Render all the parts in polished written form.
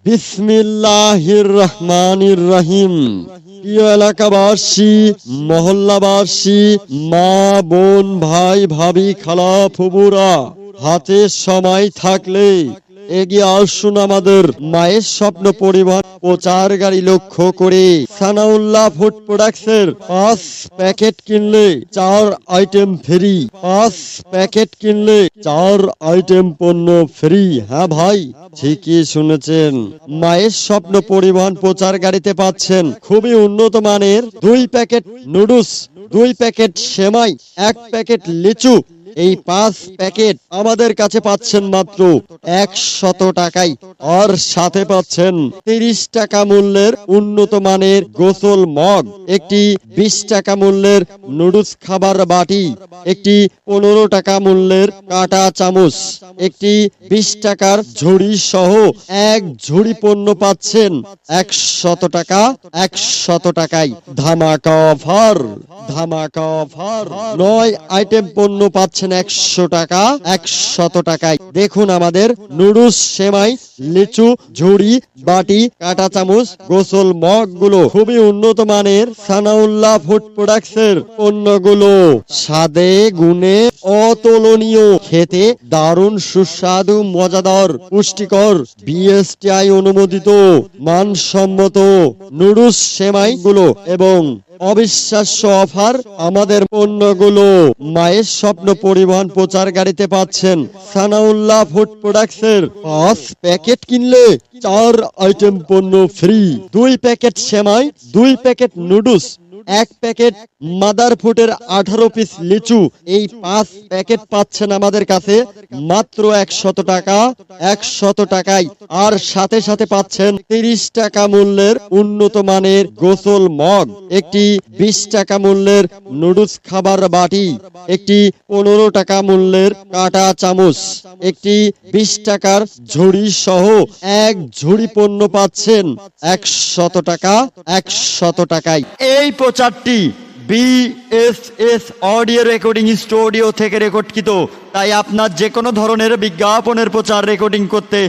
বিসমিল্লাহির রহমানির রহিম। প্রিয় এলাকাবাসী, মহল্লাবাসী, মা বোন, ভাই ভাবি, খালা ফুবুরা, হাতে সময় থাকলে এগিয়ে আসুন আমাদের মায়ের স্বপ্ন পরিবহন প্রচার গাড়ি লক্ষ্য করে। সানাউল্লাহ ফুড প্রোডাক্টসের 5 প্যাকেট কিনলে 4 আইটেম ফ্রি। 5 প্যাকেট কিনলে 4 আইটেম পণ্য ফ্রি। হ্যাঁ ভাই, ঠিকই শুনেছেন। মায়ের স্বপ্ন পরিবহন প্রচার গাড়িতে পাচ্ছেন খুবই উন্নত মানের 2 প্যাকেট নুডলস, 2 প্যাকেট সেমাই, 1 প্যাকেট লিচু। এই 5 প্যাকেট আমাদের কাছে পাচ্ছেন মাত্র 100 টাকায়। আর সাথে পাচ্ছেন 30 টাকা মূল্যের উন্নত মানের গোসল মগ, একটি 20 টাকা মূল্যের নুডলস খাবার বাটি, একটি 15 টাকা মূল্যের কাঁটা চামচ, একটি 20 টাকার ঝুড়ি সহ এক ঝুড়ি পণ্য পাচ্ছেন 100 টাকা। 100 টাকায় ধামাকা অফার, ধামাকা অফার। 9 আইটেম পণ্য পাচ্ছেন 100 টাকা। 100 টাকায় দেখুন আমাদের নুডলস, সেমাই, লিচু, ঝুড়ি, বাটি, কাঁটা চামচ, গোসল মগ গুলো খুবই উন্নত মানের সানাউল্লাহ ফুড প্রোডাক্টসের পণ্যগুলো। স্বাদে গুণে অতুলনীয়, খেতে দারুণ সুস্বাদু, মজাদার, পুষ্টিকর, বিএসটিআই অনুমোদিত, মানসম্মত নুডলস, সেমাই গুলো এবং অবিশ্বাস্য অফার। আমাদের পণ্যগুলো মায়ের স্বপ্ন পরিবহন প্রচার গাড়িতে পাচ্ছেন সানাউল্লাহ ফুড প্রোডাক্টসের 5 প্যাকেট কিনলে 4 আইটেম পণ্য ফ্রি। 2 প্যাকেট সেমাই, 2 প্যাকেট নুডলস, 1 প্যাকেট মাদার ফুডের 18 পিস লিচু। এই 5 প্যাকেট পাচ্ছেন আমাদের কাছে মাত্র 100 টাকা। 100 টাকায়। আর সাথে সাথে পাচ্ছেন 30 টাকা মূল্যের উন্নত মানের গোসল মগ, একটি 20 টাকা মূল্যের নুডলস খাবার বাটি, একটি 15 টাকা মূল্যের কাঁটা চামচ, একটি 20 টাকার ঝুড়ি সহ এক ঝুড়ি পণ্য পাচ্ছেন 100 টাকা। 100 টাকায়। এই প্রচারটি বিএসএস অডিও রেকর্ডিং স্টুডিও থেকে রেকর্ডকৃত। তাই আপনার যে কোনো ধরনের বিজ্ঞাপনের প্রচার রেকর্ডিং করতে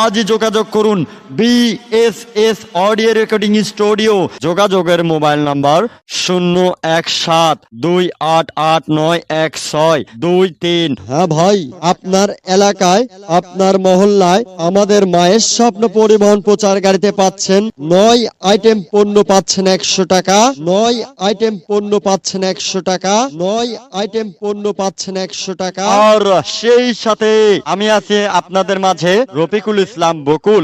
আজই যোগাযোগ করুন বিএসএস অডিও রেকর্ডিং স্টুডিও। যোগাযোগের মোবাইল নাম্বার 01728891623। হ্যাঁ ভাই, আপনার এলাকায়, আপনার মহল্লায় আমাদের মায়ের স্বপ্ন পরিবহন প্রচার গাড়িতে পাচ্ছেন 9 আইটেম পণ্য পাচ্ছেন 100 টাকা। 9 আইটেম পণ্য পাচ্ছেন 100 টাকা। 9 আইটেম পণ্য পাচ্ছেন 100 টাকা। আর সেই সাথে আমি আছি আপনাদের মাঝে রফিকুল ইসলাম বকুল।